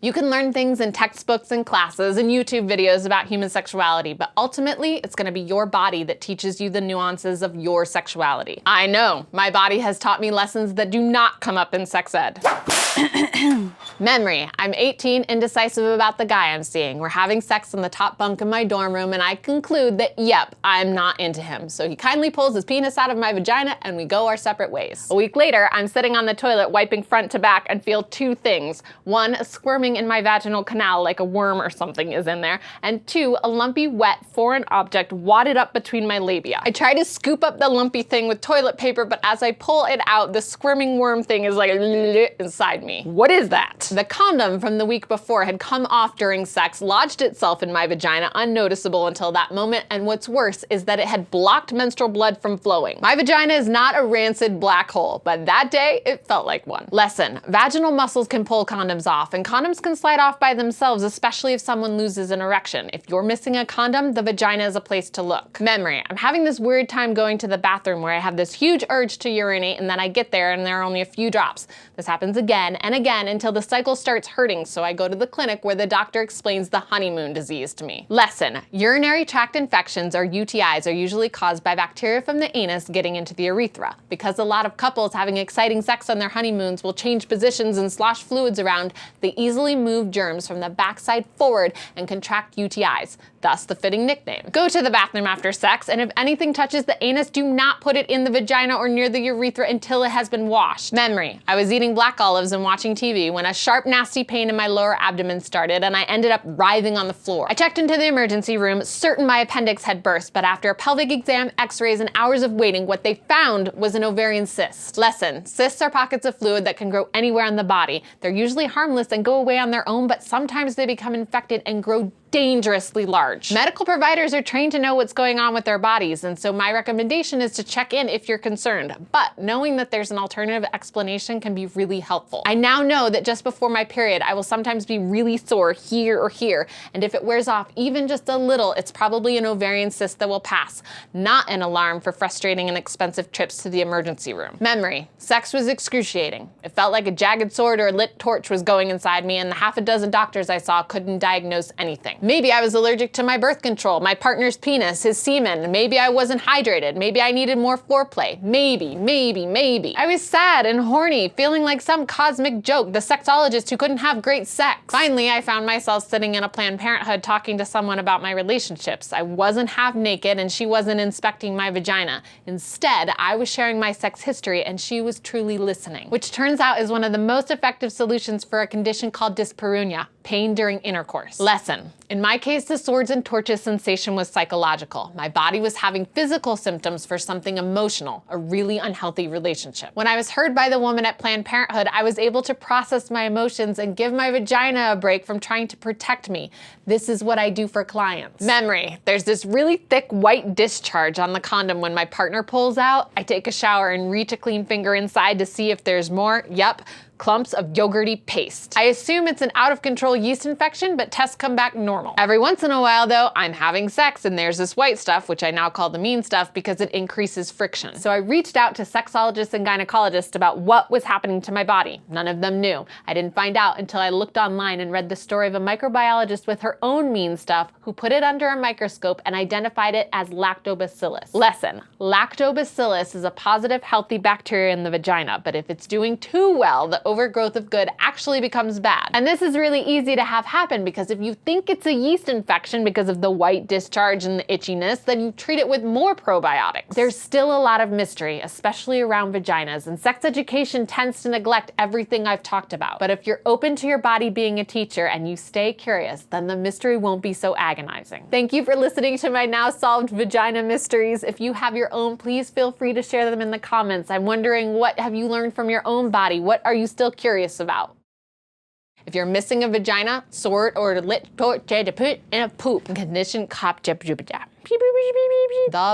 You can learn things in textbooks and classes and YouTube videos about human sexuality, but ultimately it's gonna be your body that teaches you the nuances of your sexuality. I know, my body has taught me lessons that do not come up in sex ed. Memory. I'm 18, indecisive about the guy I'm seeing. We're having sex in the top bunk in my dorm room and I conclude that, yep, I'm not into him. So he kindly pulls his penis out of my vagina and we go our separate ways. A week later, I'm sitting on the toilet wiping front to back and feel two things. One, a squirming in my vaginal canal like a worm or something is in there. And two, a lumpy, wet, foreign object wadded up between my labia. I try to scoop up the lumpy thing with toilet paper, but as I pull it out, the squirming worm thing is like inside me. What is that? The condom from the week before had come off during sex, lodged itself in my vagina, unnoticeable until that moment, and what's worse is that it had blocked menstrual blood from flowing. My vagina is not a rancid black hole, but that day, it felt like one. Lesson: vaginal muscles can pull condoms off, and condoms can slide off by themselves, especially if someone loses an erection. If you're missing a condom, the vagina is a place to look. Memory: I'm having this weird time going to the bathroom where I have this huge urge to urinate, and then I get there and there are only a few drops. This happens again and again until the cycle starts hurting, so I go to the clinic where the doctor explains the honeymoon disease to me. Lesson: urinary tract infections, or UTIs, are usually caused by bacteria from the anus getting into the urethra. Because a lot of couples having exciting sex on their honeymoons will change positions and slosh fluids around, they easily move germs from the backside forward and contract UTIs, thus the fitting nickname. Go to the bathroom after sex, and if anything touches the anus, do not put it in the vagina or near the urethra until it has been washed. Memory: I was eating black olives and watching TV when a sharp, nasty pain in my lower abdomen started and I ended up writhing on the floor. I checked into the emergency room, certain my appendix had burst, but after a pelvic exam, x-rays, and hours of waiting, what they found was an ovarian cyst. Lesson: cysts are pockets of fluid that can grow anywhere on the body. They're usually harmless and go away on their own, but sometimes they become infected and grow dangerously large. Medical providers are trained to know what's going on with their bodies, and so my recommendation is to check in if you're concerned. But knowing that there's an alternative explanation can be really helpful. I now know that just before my period, I will sometimes be really sore here or here, and if it wears off even just a little, it's probably an ovarian cyst that will pass, not an alarm for frustrating and expensive trips to the emergency room. Memory: sex was excruciating. It felt like a jagged sword or a lit torch was going inside me, and the half a dozen doctors I saw couldn't diagnose anything. Maybe I was allergic to my birth control, my partner's penis, his semen. Maybe I wasn't hydrated. Maybe I needed more foreplay. Maybe. I was sad and horny, feeling like some cosmic joke, the sexologist who couldn't have great sex. Finally, I found myself sitting in a Planned Parenthood talking to someone about my relationships. I wasn't half naked and she wasn't inspecting my vagina. Instead, I was sharing my sex history and she was truly listening, which turns out is one of the most effective solutions for a condition called dyspareunia, pain during intercourse. Lesson: in my case, the swords and torches sensation was psychological. My body was having physical symptoms for something emotional, a really unhealthy relationship. When I was heard by the woman at Planned Parenthood, I was able to process my emotions and give my vagina a break from trying to protect me. This is what I do for clients. Memory: there's this really thick white discharge on the condom when my partner pulls out. I take a shower and reach a clean finger inside to see if there's more. Yep. Clumps of yogurty paste. I assume it's an out-of-control yeast infection, but tests come back normal. Every once in a while, though, I'm having sex and there's this white stuff, which I now call the mean stuff because it increases friction. So I reached out to sexologists and gynecologists about what was happening to my body. None of them knew. I didn't find out until I looked online and read the story of a microbiologist with her own mean stuff who put it under a microscope and identified it as lactobacillus. Lesson: lactobacillus is a positive, healthy bacteria in the vagina, but if it's doing too well, the overgrowth of good actually becomes bad. And this is really easy to have happen because if you think it's a yeast infection because of the white discharge and the itchiness, then you treat it with more probiotics. There's still a lot of mystery, especially around vaginas, and sex education tends to neglect everything I've talked about. But if you're open to your body being a teacher and you stay curious, then the mystery won't be so agonizing. Thank you for listening to my now solved vagina mysteries. If you have your own, please feel free to share them in the comments. I'm wondering, what have you learned from your own body? What are you still curious about? If you're missing a vagina, sword, or lit torch to put in a poop, condition the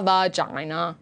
vagina.